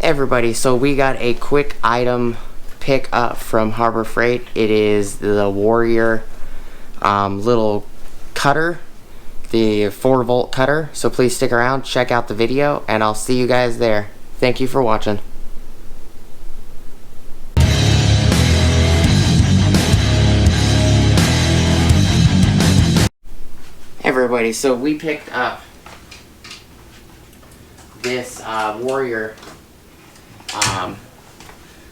Everybody, so we got a quick item pick up from Harbor Freight. It is the Warrior little cutter, the 4-volt cutter. So please stick around, check out the video, and I'll see you guys there. Thank you for watching. Everybody, so we picked up this Warrior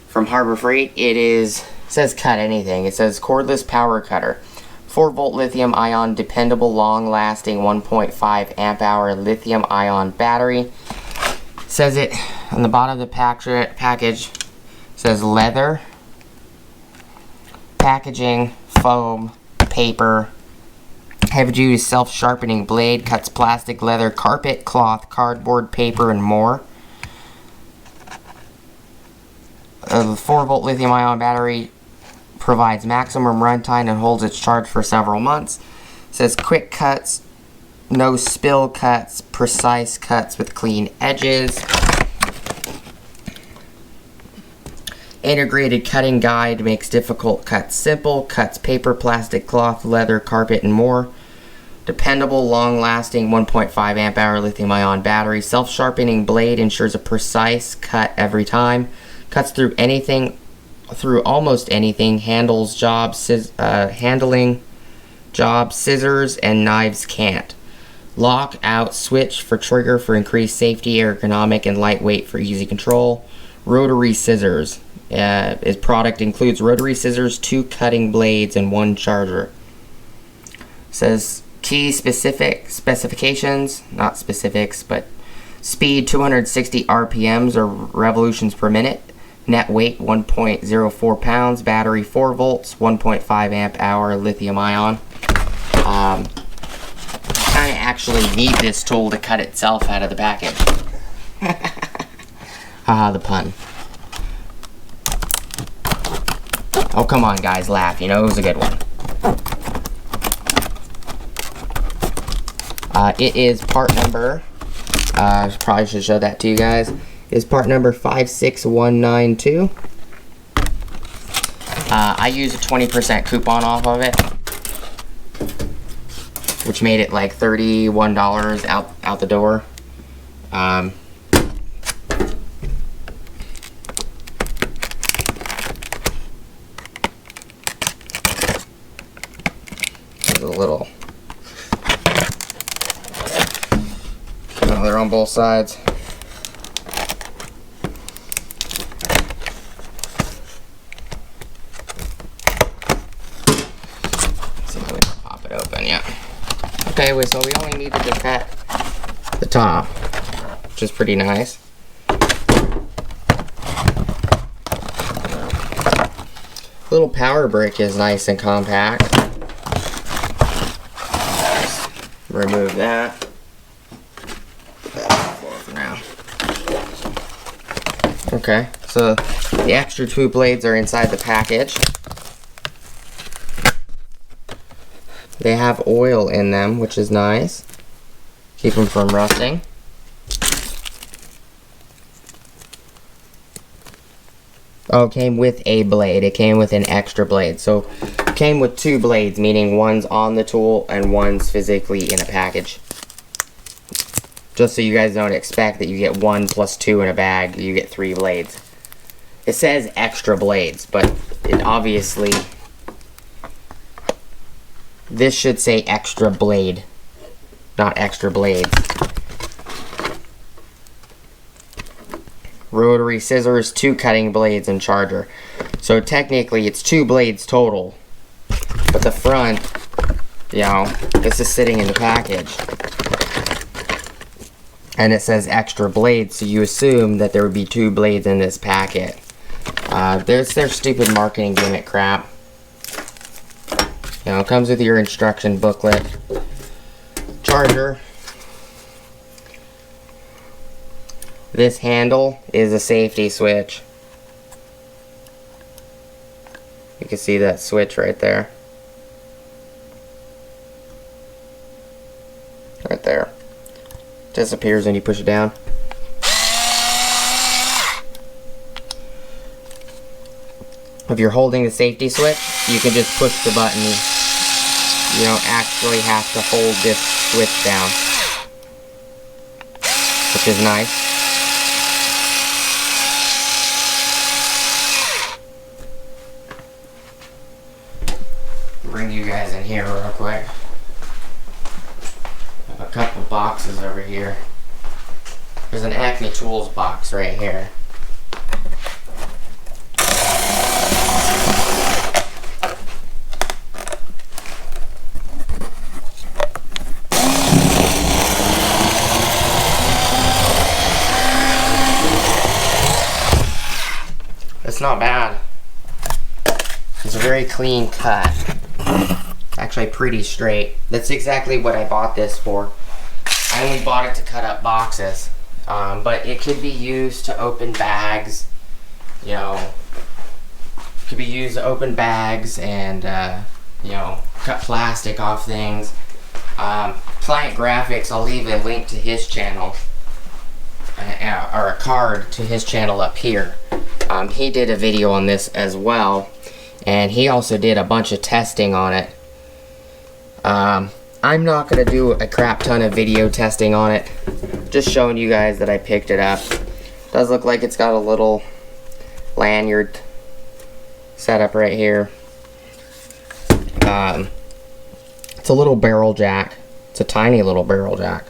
from Harbor Freight. It says cut anything. It says cordless power cutter, 4-volt lithium ion, dependable, long lasting 1.5 amp hour lithium ion battery. It says it on the bottom of the package. It says leather, packaging, foam, paper, heavy duty self sharpening blade, cuts plastic, leather, carpet, cloth, cardboard, paper, and more. The 4-volt lithium-ion battery provides maximum runtime and holds its charge for several months. It says quick cuts, no spill cuts, precise cuts with clean edges. Integrated cutting guide makes difficult cuts simple, cuts paper, plastic, cloth, leather, carpet, and more. Dependable, long-lasting 1.5 amp hour lithium-ion battery. Self-sharpening blade ensures a precise cut every time. Cuts through anything, through almost anything. Handling jobs, scissors, and knives can't. Lock out switch for trigger for increased safety, ergonomic, and lightweight for easy control. Rotary scissors. Its product includes rotary scissors, 2 cutting blades, and 1 charger. Says key specifications, not specifics, but speed 260 RPMs or revolutions per minute. Net weight 1.04 pounds. Battery 4 volts, 1.5 amp hour lithium ion. Kind of actually need this tool to cut itself out of the package. Haha, the pun. Oh, come on, guys, laugh. You know, it was a good one. It is part number, probably should show that to you guys. It is part number 56192. I used a 20% coupon off of it, which made it like $31 out the door. There's a little. They're on both sides. See if we can pop it open, yeah. Okay, so we only needed to cut the top, which is pretty nice. Little power brick is nice and compact. Just remove that. Okay, so the extra 2 blades are inside the package. They have oil in them, which is nice. Keep them from rusting. Oh, it came with a blade. It came with an extra blade. So it came with 2 blades, meaning one's on the tool and one's physically in a package. Just so you guys don't expect that you get 1 plus 2 in a bag, you get 3 blades. It says extra blades, but it obviously, this should say extra blade, not extra blades. Rotary scissors, 2 cutting blades, and charger. So technically it's 2 blades total, but the front, you know, this is sitting in the package. And it says extra blades, so you assume that there would be 2 blades in this packet. There's their stupid marketing gimmick crap. You know, it comes with your instruction booklet. Charger. This handle is a safety switch. You can see that switch right there. Right there. Disappears when you push it down. if you're holding the safety switch, you can just push the button. You don't actually have to hold this switch down, which is nice. Bring you guys in here real quick. I have a couple boxes over here. There's an Acme Tools box right here. It's not bad. It's a very clean cut. Actually pretty straight. That's exactly what I bought this for. I only bought it to cut up boxes. But it could be used to open bags. You know, could be used to open bags and you know, cut plastic off things. Client Graphics, I'll leave a link to his channel, or a card to his channel up here. He did a video on this as well, and he also did a bunch of testing on it. I'm not going to do a crap ton of video testing on it, just showing you guys that I picked it up. Does look like it's got a little lanyard setup right here. It's a little barrel jack. It's a tiny little barrel jack.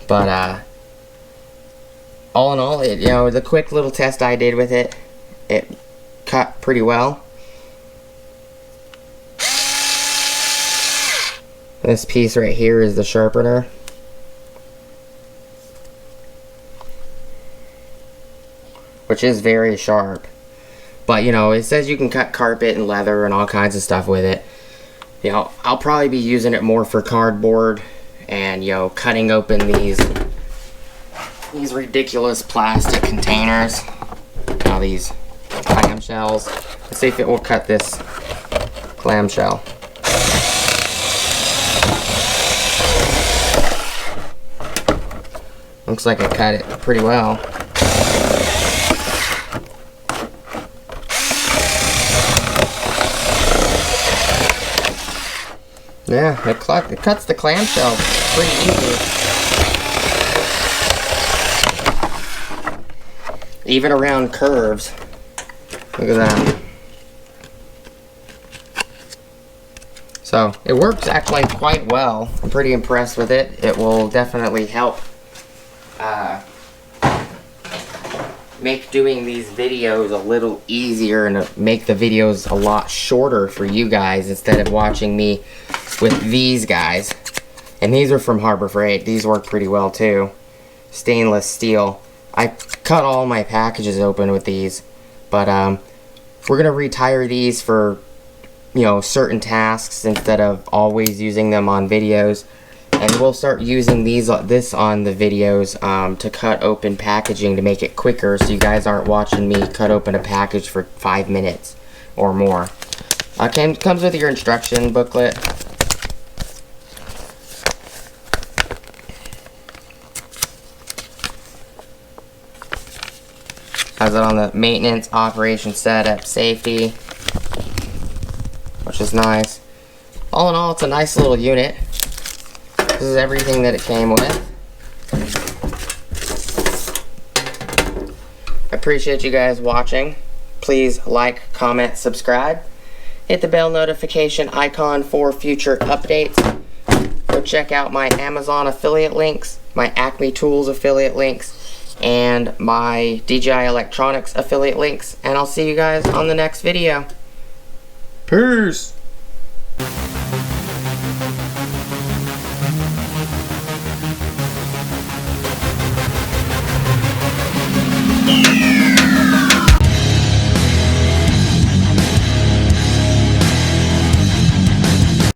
But all in all, you know, the quick little test I did with it, it cut pretty well. This piece right here is the sharpener. Which is very sharp. But, you know, it says you can cut carpet and leather and all kinds of stuff with it. You know, I'll probably be using it more for cardboard and, you know, cutting open these ridiculous plastic containers. Now these clamshells. Let's see if it will cut this clamshell. Looks like it cut it pretty well. Yeah, it cuts the clamshell pretty easy. Even around curves. Look at that. So, it works actually quite well. I'm pretty impressed with it. It will definitely help make doing these videos a little easier and make the videos a lot shorter for you guys instead of watching me with these guys. And these are from Harbor Freight. These work pretty well too. Stainless steel. I cut all my packages open with these, but we're gonna retire these for, you know, certain tasks instead of always using them on videos. And we'll start using this on the videos to cut open packaging to make it quicker, so you guys aren't watching me cut open a package for 5 minutes or more. Comes with your instruction booklet. Has it on the maintenance, operation, setup, safety, which is nice. All in all, it's a nice little unit. This is everything that it came with. I appreciate you guys watching. Please like, comment, subscribe. Hit the bell notification icon for future updates. Go check out my Amazon affiliate links, my Acme Tools affiliate links, and my DJI Electronics affiliate links. And I'll see you guys on the next video. Peace!